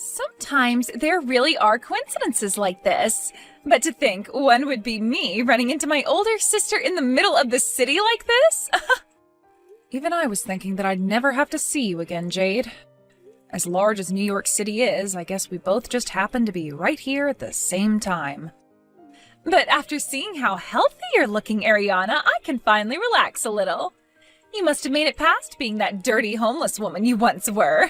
Sometimes there really are coincidences like this. But to think one would be me running into my older sister in the middle of the city like this? Even I was thinking that I'd never have to see you again, Jade. As large as New York City is, I guess we both just happened to be right here at the same time. But after seeing how healthy you're looking, Ariana, I can finally relax a little. You must have made it past being that dirty homeless woman you once were.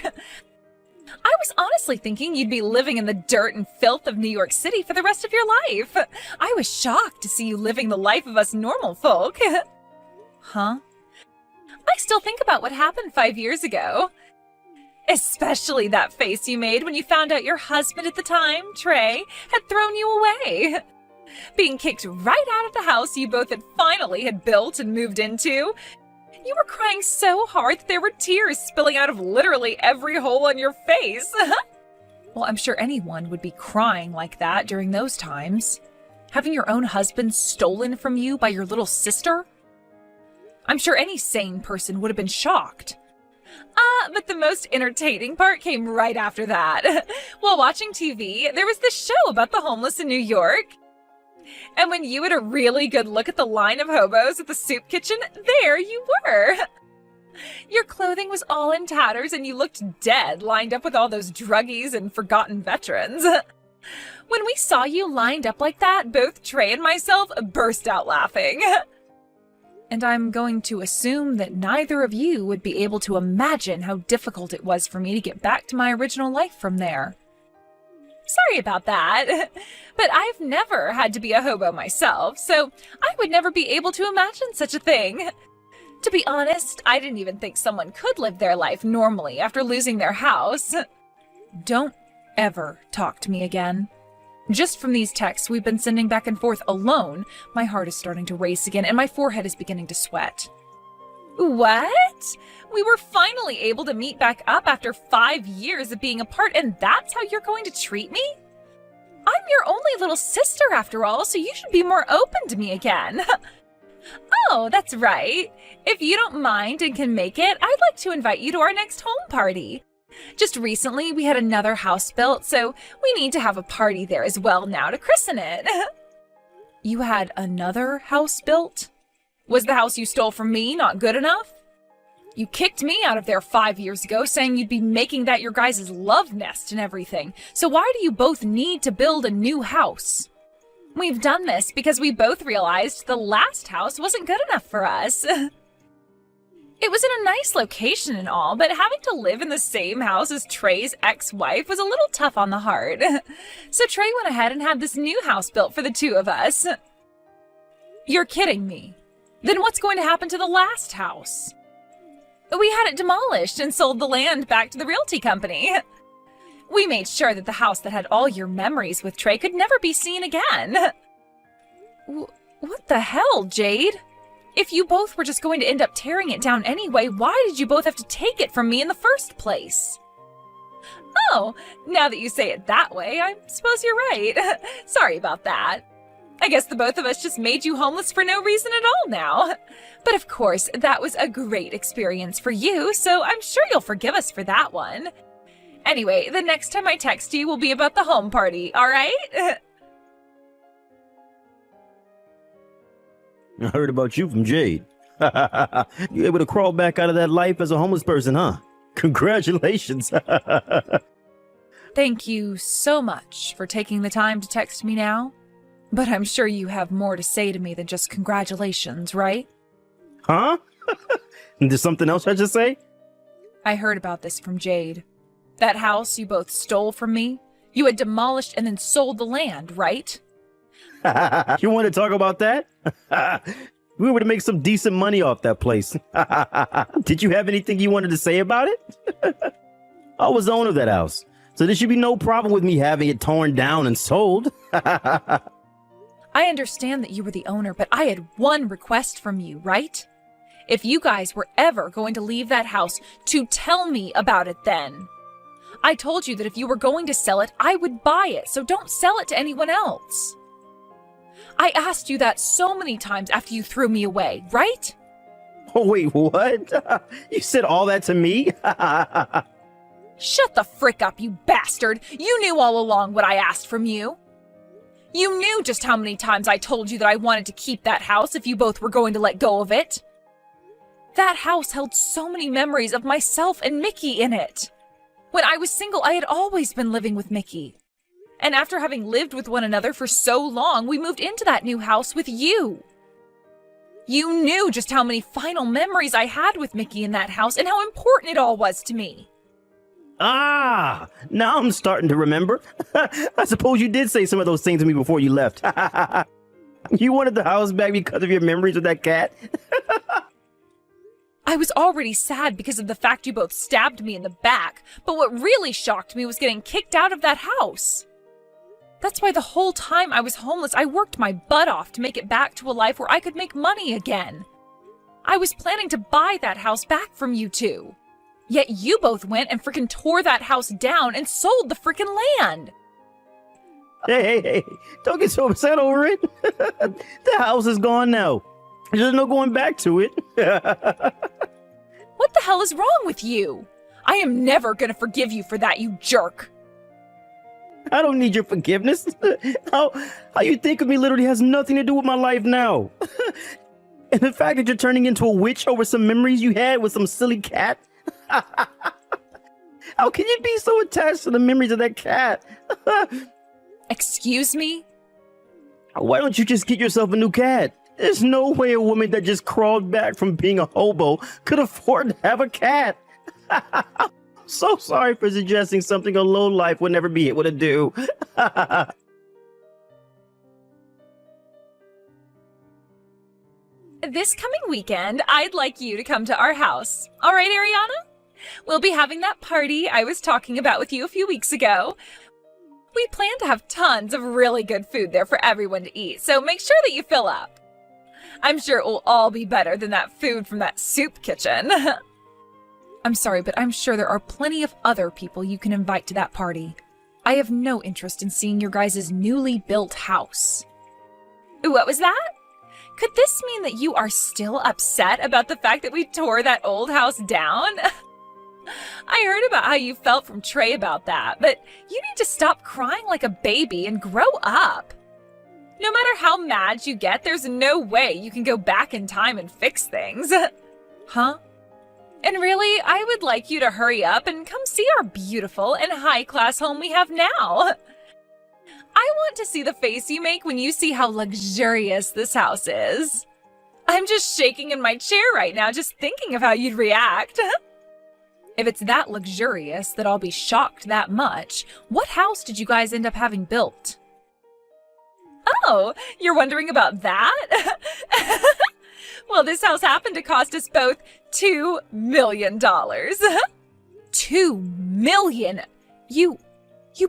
I was honestly thinking you'd be living in the dirt and filth of New York City for the rest of your life. I was shocked to see you living the life of us normal folk. Huh? I still think about what happened 5 years ago. Especially that face you made when you found out your husband at the time, Trey, had thrown you away. Being kicked right out of the house you both had built and moved into. You were crying so hard that there were tears spilling out of literally every hole on your face. Well, I'm sure anyone would be crying like that during those times. Having your own husband stolen from you by your little sister? I'm sure any sane person would have been shocked. But the most entertaining part came right after that. While watching TV, there was this show about the homeless in New York. And when you had a really good look at the line of hobos at the soup kitchen, there you were. Your clothing was all in tatters and you looked dead lined up with all those druggies and forgotten veterans. When we saw you lined up like that, both Trey and myself burst out laughing. And I'm going to assume that neither of you would be able to imagine how difficult it was for me to get back to my original life from there. Sorry about that, but I've never had to be a hobo myself, so I would never be able to imagine such a thing. To be honest, I didn't even think someone could live their life normally after losing their house. Don't ever talk to me again. Just from these texts we've been sending back and forth alone, my heart is starting to race again and my forehead is beginning to sweat. What? We were finally able to meet back up after 5 years of being apart, and that's how you're going to treat me? I'm your only little sister after all, so you should be more open to me again. Oh, that's right. If you don't mind and can make it, I'd like to invite you to our next home party. Just recently, we had another house built, so we need to have a party there as well now to christen it. You had another house built? Was the house you stole from me not good enough? You kicked me out of there 5 years ago, saying you'd be making that your guys' love nest and everything. So why do you both need to build a new house? We've done this because we both realized the last house wasn't good enough for us. It was in a nice location and all, but having to live in the same house as Trey's ex-wife was a little tough on the heart. So Trey went ahead and had this new house built for the two of us. You're kidding me. Then what's going to happen to the last house? We had it demolished and sold the land back to the realty company. We made sure that the house that had all your memories with Trey could never be seen again. What the hell, Jade? If you both were just going to end up tearing it down anyway, why did you both have to take it from me in the first place? Oh, now that you say it that way, I suppose you're right. Sorry about that. I guess the both of us just made you homeless for no reason at all now. But of course, that was a great experience for you, so I'm sure you'll forgive us for that one. Anyway, the next time I text you will be about the home party, all right? I heard about you from Jade. You able to crawl back out of that life as a homeless person, huh? Congratulations. Thank you so much for taking the time to text me now. But I'm sure you have more to say to me than just congratulations, right? Huh? There's something else I should say? I heard about this from Jade. That house you both stole from me, you had demolished and then sold the land, right? You want to talk about that? We were to make some decent money off that place. Did you have anything you wanted to say about it? I was the owner of that house, so there should be no problem with me having it torn down and sold. I understand that you were the owner, but I had one request from you, right? If you guys were ever going to leave that house, to tell me about it then. I told you that if you were going to sell it, I would buy it, so don't sell it to anyone else. I asked you that so many times after you threw me away, right? Oh, wait, what? You said all that to me? Shut the frick up, you bastard! You knew all along what I asked from you. You knew just how many times I told you that I wanted to keep that house if you both were going to let go of it. That house held so many memories of myself and Mickey in it. When I was single, I had always been living with Mickey. And after having lived with one another for so long, we moved into that new house with you. You knew just how many final memories I had with Mickey in that house and how important it all was to me. Ah, now I'm starting to remember. I suppose you did say some of those things to me before you left. You wanted the house back because of your memories with that cat? I was already sad because of the fact you both stabbed me in the back, but what really shocked me was getting kicked out of that house. That's why the whole time I was homeless, I worked my butt off to make it back to a life where I could make money again. I was planning to buy that house back from you two. Yet you both went and frickin' tore that house down and sold the frickin' land. Hey, don't get so upset over it. The house is gone now. There's no going back to it. What the hell is wrong with you? I am never gonna forgive you for that, you jerk. I don't need your forgiveness. How you think of me literally has nothing to do with my life now. And the fact that you're turning into a witch over some memories you had with some silly cat. How can you be so attached to the memories of that cat? Excuse me? Why don't you just get yourself a new cat? There's no way a woman that just crawled back from being a hobo could afford to have a cat. So sorry for suggesting something a lowlife would never be able to do. This coming weekend, I'd like you to come to our house. All right, Ariana? We'll be having that party I was talking about with you a few weeks ago. We plan to have tons of really good food there for everyone to eat, so make sure that you fill up. I'm sure it will all be better than that food from that soup kitchen. I'm sorry, but I'm sure there are plenty of other people you can invite to that party. I have no interest in seeing your guys' newly built house. What was that? Could this mean that you are still upset about the fact that we tore that old house down? I heard about how you felt from Trey about that, but you need to stop crying like a baby and grow up. No matter how mad you get, there's no way you can go back in time and fix things. Huh? And really, I would like you to hurry up and come see our beautiful and high-class home we have now. I want to see the face you make when you see how luxurious this house is. I'm just shaking in my chair right now just thinking of how you'd react. If it's that luxurious that I'll be shocked that much, what house did you guys end up having built? Oh, you're wondering about that? Well, this house happened to cost us both $2 million. $2 million? You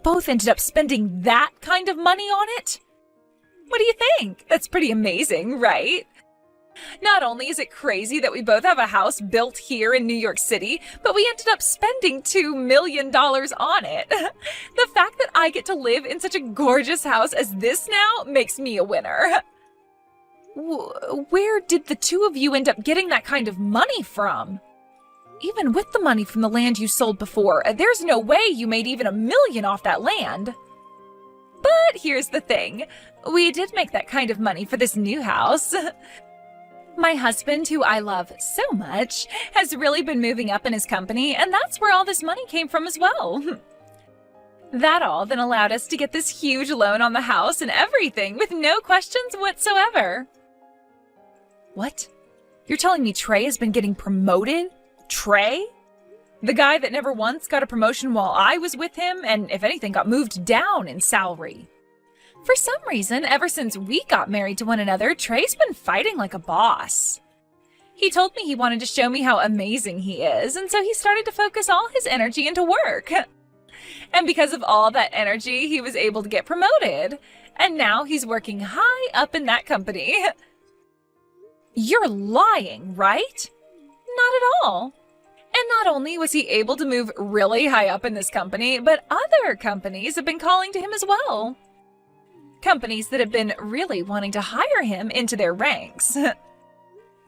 both ended up spending that kind of money on it? What do you think? That's pretty amazing, right? Not only is it crazy that we both have a house built here in New York City, but we ended up spending $2 million on it. The fact that I get to live in such a gorgeous house as this now makes me a winner. Where did the two of you end up getting that kind of money from? Even with the money from the land you sold before, there's no way you made even $1 million off that land. But here's the thing. We did make that kind of money for this new house. My husband, who I love so much, has really been moving up in his company, and that's where all this money came from as well. That all then allowed us to get this huge loan on the house and everything with no questions whatsoever. What? You're telling me Trey has been getting promoted? Trey? The guy that never once got a promotion while I was with him, and if anything got moved down in salary. For some reason, ever since we got married to one another, Trey's been fighting like a boss. He told me he wanted to show me how amazing he is, and so he started to focus all his energy into work. And because of all that energy, he was able to get promoted. And now he's working high up in that company. You're lying, right? Not at all. And not only was he able to move really high up in this company, but other companies have been calling to him as well. Companies that have been really wanting to hire him into their ranks.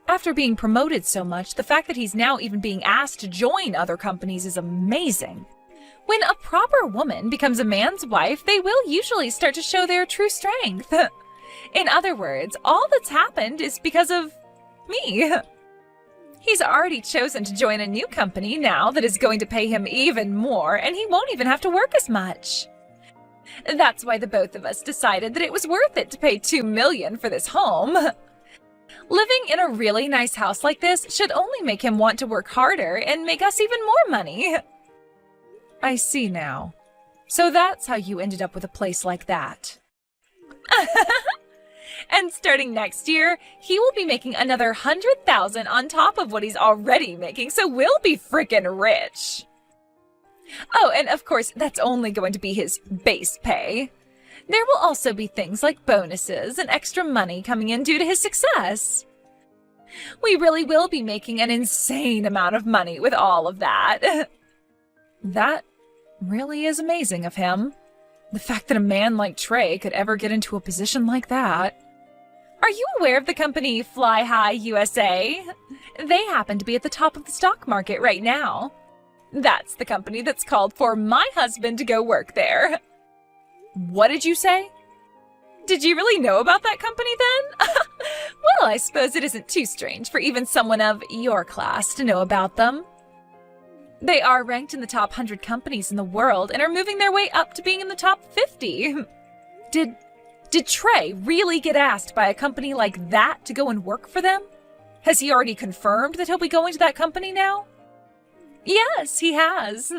After being promoted so much, the fact that he's now even being asked to join other companies is amazing. When a proper woman becomes a man's wife, they will usually start to show their true strength. In other words, all that's happened is because of me. He's already chosen to join a new company now that is going to pay him even more, and he won't even have to work as much. That's why the both of us decided that it was worth it to pay $2 million for this home. Living in a really nice house like this should only make him want to work harder and make us even more money. I see now. So that's how you ended up with a place like that. And starting next year, he will be making another $100,000 on top of what he's already making, so we'll be frickin' rich. Oh, and of course, that's only going to be his base pay. There will also be things like bonuses and extra money coming in due to his success. We really will be making an insane amount of money with all of that. That really is amazing of him. The fact that a man like Trey could ever get into a position like that. Are you aware of the company Fly High USA? They happen to be at the top of the stock market right now. That's the company that's called for my husband to go work there. What did you say? Did you really know about that company then? Well, I suppose it isn't too strange for even someone of your class to know about them. They are ranked in the top 100 companies in the world and are moving their way up to being in the top 50. Did Trey really get asked by a company like that to go and work for them? Has he already confirmed that he'll be going to that company now? Yes, he has.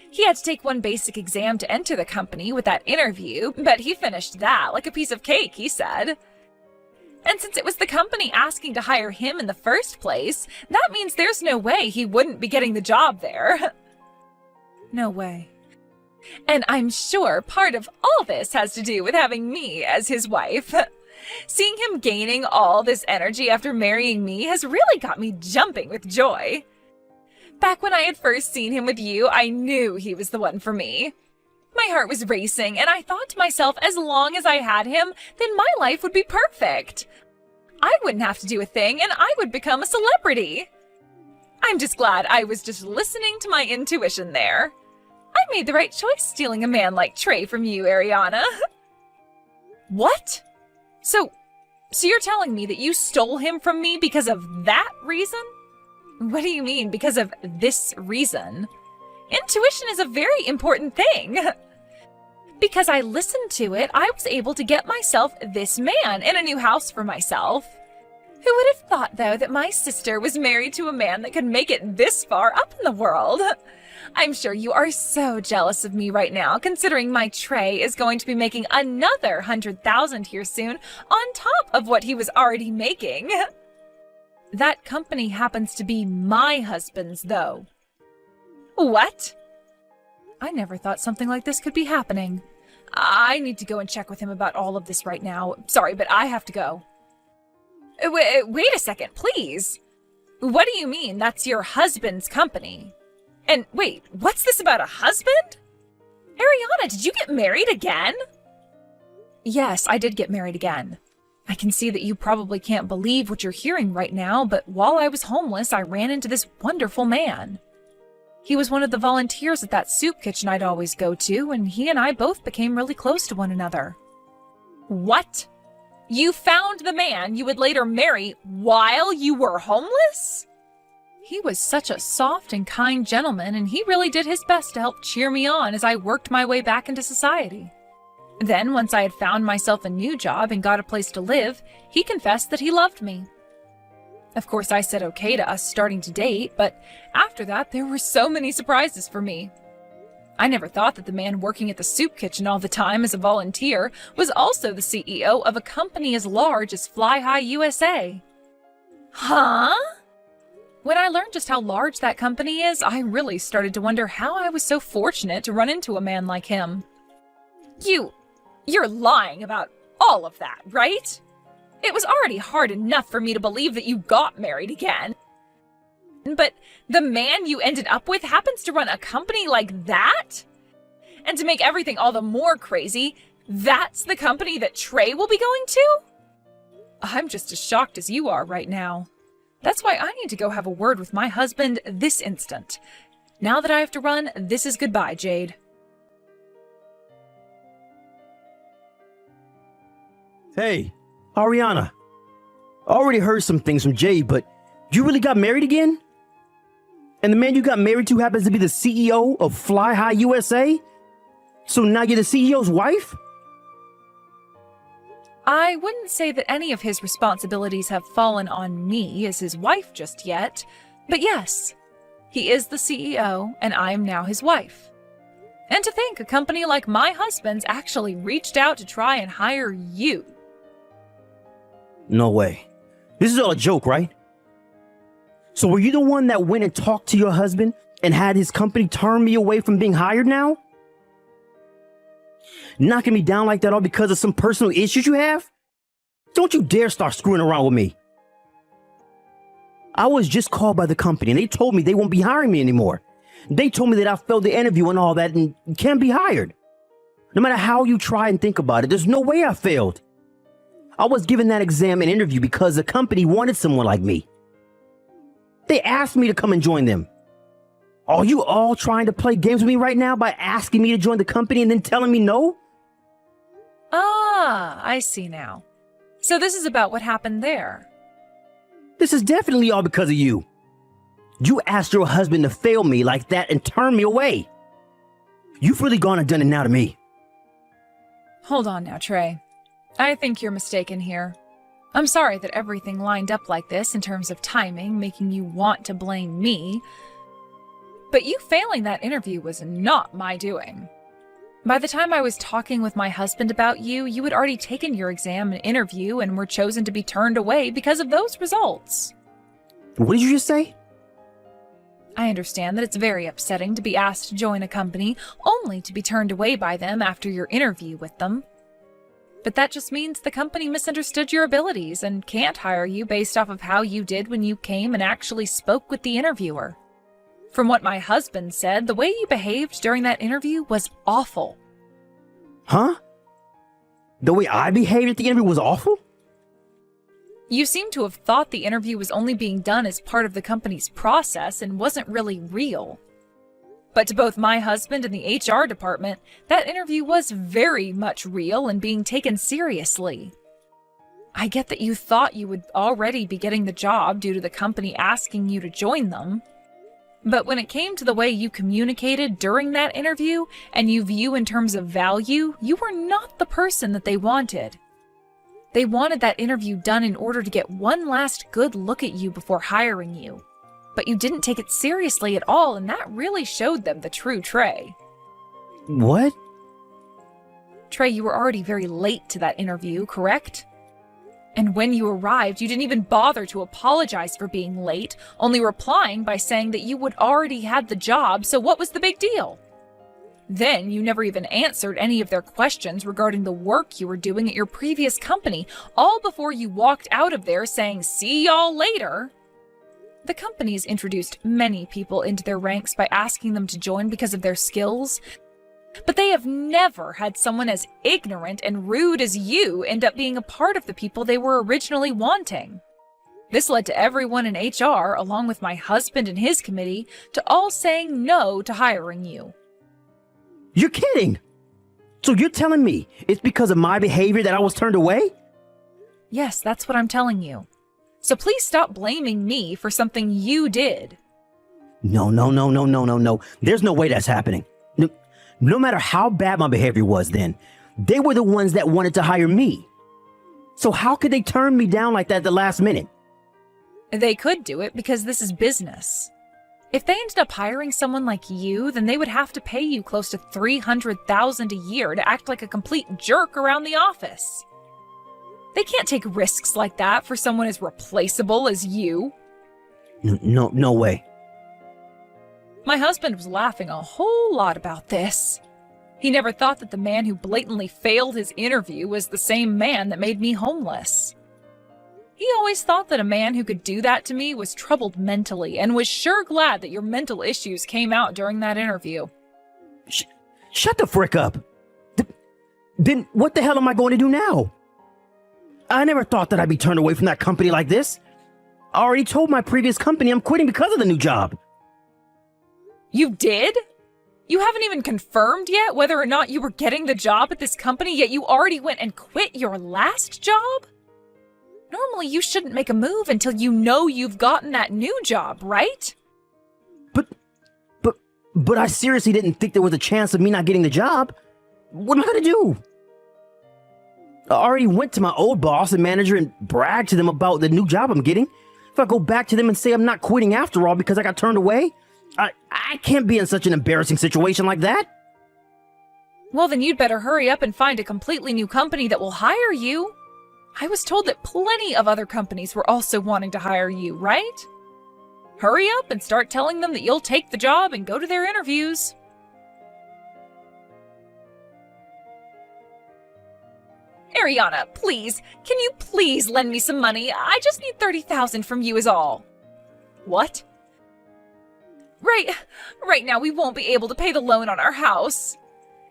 He had to take one basic exam to enter the company with that interview, but he finished that like a piece of cake, he said. And since it was the company asking to hire him in the first place, that means there's no way he wouldn't be getting the job there. No way. And I'm sure part of all this has to do with having me as his wife. Seeing him gaining all this energy after marrying me has really got me jumping with joy. Back when I had first seen him with you, I knew he was the one for me. My heart was racing, and I thought to myself, as long as I had him, then my life would be perfect. I wouldn't have to do a thing, and I would become a celebrity. I'm just glad I was just listening to my intuition there. I made the right choice stealing a man like Trey from you, Ariana. What? So you're telling me that you stole him from me because of that reason? What do you mean, because of this reason? Intuition is a very important thing. Because I listened to it, I was able to get myself this man and a new house for myself. Who would have thought, though, that my sister was married to a man that could make it this far up in the world? I'm sure you are so jealous of me right now, considering my Trey is going to be making another $100,000 here soon, on top of what he was already making. That company happens to be my husband's, though. What? I never thought something like this could be happening. I need to go and check with him about all of this right now. Sorry, but I have to go. Wait a second, please. What do you mean that's your husband's company? And wait, what's this about a husband? Ariana, did you get married again? Yes, I did get married again. I can see that you probably can't believe what you're hearing right now, but while I was homeless, I ran into this wonderful man. He was one of the volunteers at that soup kitchen I'd always go to, and he and I both became really close to one another. What? You found the man you would later marry while you were homeless? He was such a soft and kind gentleman, and he really did his best to help cheer me on as I worked my way back into society. Then, once I had found myself a new job and got a place to live, he confessed that he loved me. Of course, I said okay to us starting to date, but after that, there were so many surprises for me. I never thought that the man working at the soup kitchen all the time as a volunteer was also the CEO of a company as large as Fly High USA. Huh? When I learned just how large that company is, I really started to wonder how I was so fortunate to run into a man like him. You're lying about all of that, right? It was already hard enough for me to believe that you got married again. But the man you ended up with happens to run a company like that? And to make everything all the more crazy, that's the company that Trey will be going to? I'm just as shocked as you are right now. That's why I need to go have a word with my husband this instant. Now that I have to run, this is goodbye, Jade. Hey, Ariana. I already heard some things from Jade, but you really got married again? And the man you got married to happens to be the CEO of Fly High USA? So now you're the CEO's wife? I wouldn't say that any of his responsibilities have fallen on me as his wife just yet, but yes, he is the CEO and I am now his wife. And to think a company like my husband's actually reached out to try and hire you. No way. This is all a joke, right? So were you the one that went and talked to your husband and had his company turn me away from being hired now? Knocking me down like that all because of some personal issues you have? Don't you dare start screwing around with me. I was just called by the company and they told me they won't be hiring me anymore. They told me that I failed the interview and all that and can't be hired. No matter how you try and think about it, there's no way I failed. I was given that exam and interview because the company wanted someone like me. They asked me to come and join them. Are you all trying to play games with me right now by asking me to join the company and then telling me no? Ah, I see now. So this is about what happened there. This is definitely all because of you. You asked your husband to fail me like that and turn me away. You've really gone and done it now to me. Hold on now, Trey. I think you're mistaken here. I'm sorry that everything lined up like this in terms of timing, making you want to blame me. But you failing that interview was not my doing. By the time I was talking with my husband about you, you had already taken your exam and interview and were chosen to be turned away because of those results. What did you just say? I understand that it's very upsetting to be asked to join a company only to be turned away by them after your interview with them. But that just means the company misunderstood your abilities and can't hire you based off of how you did when you came and actually spoke with the interviewer. From what my husband said, the way you behaved during that interview was awful. Huh? The way I behaved at the interview was awful? You seem to have thought the interview was only being done as part of the company's process and wasn't really real. But to both my husband and the HR department, that interview was very much real and being taken seriously. I get that you thought you would already be getting the job due to the company asking you to join them. But when it came to the way you communicated during that interview and you view in terms of value, you were not the person that they wanted. They wanted that interview done in order to get one last good look at you before hiring you. But you didn't take it seriously at all, and that really showed them the true Trey. What? Trey, you were already very late to that interview, correct? And when you arrived, you didn't even bother to apologize for being late, only replying by saying that you would already had the job, so what was the big deal? Then you never even answered any of their questions regarding the work you were doing at your previous company, all before you walked out of there saying, "See y'all later." The company's introduced many people into their ranks by asking them to join because of their skills, but they have never had someone as ignorant and rude as you end up being a part of the people they were originally wanting. This led to everyone in HR, along with my husband and his committee, to all saying no to hiring you. You're kidding! So you're telling me it's because of my behavior that I was turned away? Yes, that's what I'm telling you. So please stop blaming me for something you did. No. There's no way that's happening. No matter how bad my behavior was then, they were the ones that wanted to hire me. So how could they turn me down like that at the last minute? They could do it because this is business. If they ended up hiring someone like you, then they would have to pay you close to $300,000 a year to act like a complete jerk around the office. They can't take risks like that for someone as replaceable as you. No way. My husband was laughing a whole lot about this. He never thought that the man who blatantly failed his interview was the same man that made me homeless. He always thought that a man who could do that to me was troubled mentally and was sure glad that your mental issues came out during that interview. Shut the frick up. Then what the hell am I going to do now? I never thought that I'd be turned away from that company like this. I already told my previous company I'm quitting because of the new job. You did? You haven't even confirmed yet whether or not you were getting the job at this company, yet you already went and quit your last job? Normally, you shouldn't make a move until you know you've gotten that new job, right? But I seriously didn't think there was a chance of me not getting the job. What am I gonna do? I already went to my old boss and manager and bragged to them about the new job I'm getting. If I go back to them and say I'm not quitting after all because I got turned away, I can't be in such an embarrassing situation like that. Well, then you'd better hurry up and find a completely new company that will hire you. I was told that plenty of other companies were also wanting to hire you, right? Hurry up and start telling them that you'll take the job and go to their interviews. Ariana, please, can you please lend me some money? I just need $30,000 from you is all. What? Right now we won't be able to pay the loan on our house.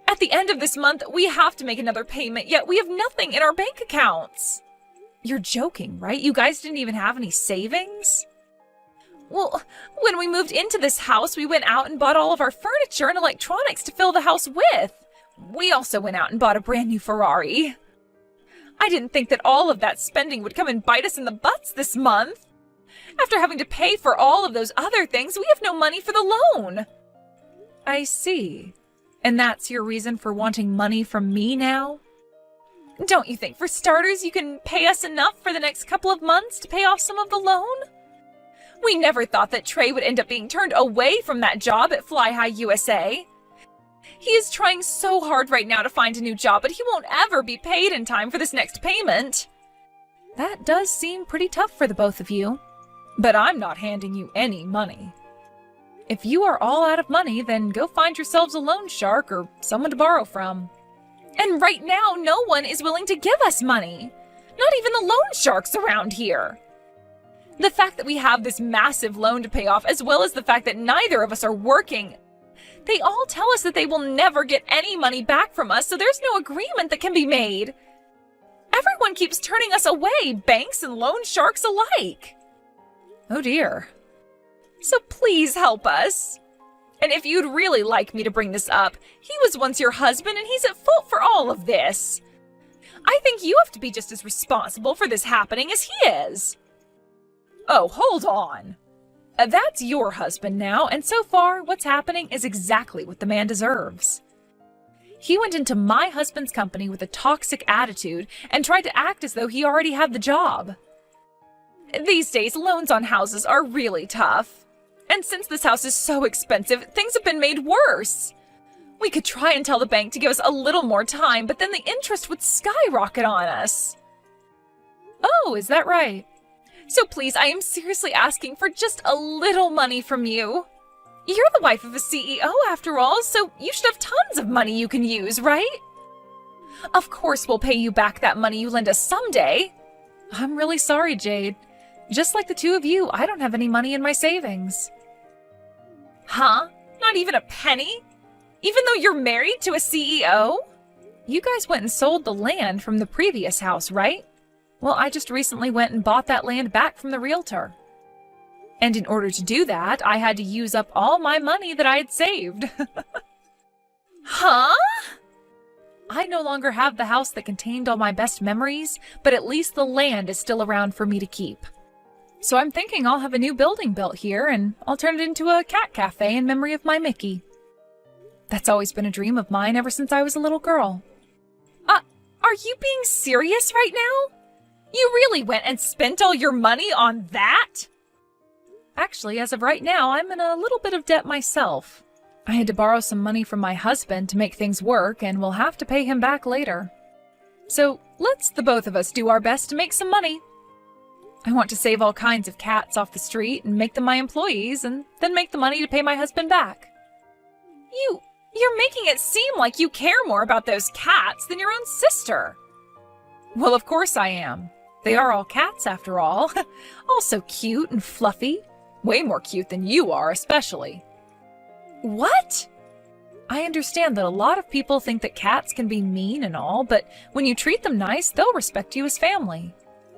At the end of this month, we have to make another payment, yet we have nothing in our bank accounts. You're joking, right? You guys didn't even have any savings? Well, when we moved into this house, we went out and bought all of our furniture and electronics to fill the house with. We also went out and bought a brand new Ferrari. I didn't think that all of that spending would come and bite us in the butts this month. After having to pay for all of those other things, we have no money for the loan. I see. And that's your reason for wanting money from me now? Don't you think, for starters, you can pay us enough for the next couple of months to pay off some of the loan? We never thought that Trey would end up being turned away from that job at Fly High USA. He is trying so hard right now to find a new job, but he won't ever be paid in time for this next payment. That does seem pretty tough for the both of you. But I'm not handing you any money. If you are all out of money, then go find yourselves a loan shark or someone to borrow from. And right now, no one is willing to give us money. Not even the loan sharks around here. The fact that we have this massive loan to pay off, as well as the fact that neither of us are working, they all tell us that they will never get any money back from us, so there's no agreement that can be made. Everyone keeps turning us away, banks and loan sharks alike. Oh dear. So please help us. And if you'd really like me to bring this up, he was once your husband and he's at fault for all of this. I think you have to be just as responsible for this happening as he is. Oh, hold on. That's your husband now, and so far, what's happening is exactly what the man deserves. He went into my husband's company with a toxic attitude and tried to act as though he already had the job. These days, loans on houses are really tough. And since this house is so expensive, things have been made worse. We could try and tell the bank to give us a little more time, but then the interest would skyrocket on us. Oh, is that right? So please, I am seriously asking for just a little money from you. You're the wife of a CEO after all, so you should have tons of money you can use, right? Of course we'll pay you back that money you lend us someday. I'm really sorry, Jade. Just like the two of you, I don't have any money in my savings. Huh? Not even a penny? Even though you're married to a CEO? You guys went and sold the land from the previous house, right? Well, I just recently went and bought that land back from the realtor. And in order to do that, I had to use up all my money that I had saved. Huh? I no longer have the house that contained all my best memories, but at least the land is still around for me to keep. So I'm thinking I'll have a new building built here, and I'll turn it into a cat cafe in memory of my Mickey. That's always been a dream of mine ever since I was a little girl. Are you being serious right now? You really went and spent all your money on that? Actually, as of right now, I'm in a little bit of debt myself. I had to borrow some money from my husband to make things work, and we'll have to pay him back later. So let's the both of us do our best to make some money. I want to save all kinds of cats off the street and make them my employees, and then make the money to pay my husband back. You're making it seem like you care more about those cats than your own sister. Well, of course I am. They are all cats, after all. All so cute and fluffy. Way more cute than you are, especially. What? I understand that a lot of people think that cats can be mean and all, but when you treat them nice, they'll respect you as family.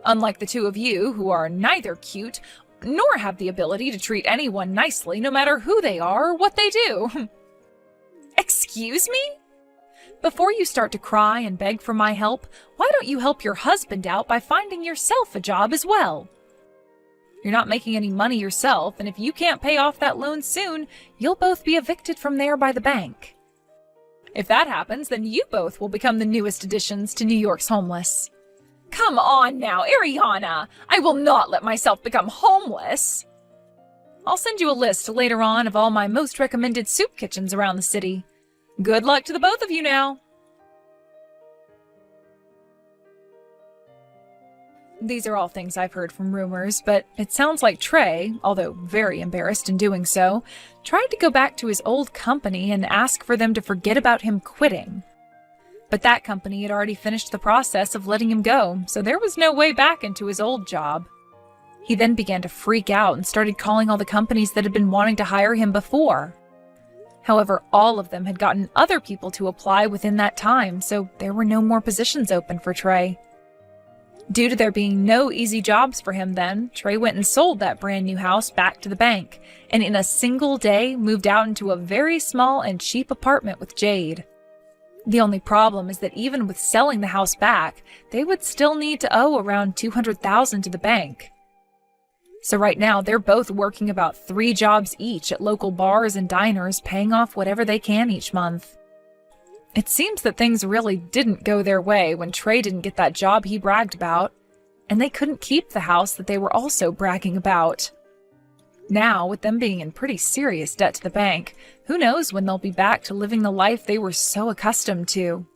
Unlike the two of you, who are neither cute nor have the ability to treat anyone nicely no matter who they are or what they do. Excuse me? Before you start to cry and beg for my help, why don't you help your husband out by finding yourself a job as well? You're not making any money yourself, and if you can't pay off that loan soon, you'll both be evicted from there by the bank. If that happens, then you both will become the newest additions to New York's homeless. Come on now, Ariana! I will not let myself become homeless! I'll send you a list later on of all my most recommended soup kitchens around the city. Good luck to the both of you now! These are all things I've heard from rumors, but it sounds like Trey, although very embarrassed in doing so, tried to go back to his old company and ask for them to forget about him quitting. But that company had already finished the process of letting him go, so there was no way back into his old job. He then began to freak out and started calling all the companies that had been wanting to hire him before. However, all of them had gotten other people to apply within that time, so there were no more positions open for Trey. Due to there being no easy jobs for him then, Trey went and sold that brand new house back to the bank, and in a single day moved out into a very small and cheap apartment with Jade. The only problem is that even with selling the house back, they would still need to owe around $200,000 to the bank. So right now, they're both working about 3 jobs each at local bars and diners, paying off whatever they can each month. It seems that things really didn't go their way when Trey didn't get that job he bragged about, and they couldn't keep the house that they were also bragging about. Now, with them being in pretty serious debt to the bank, who knows when they'll be back to living the life they were so accustomed to.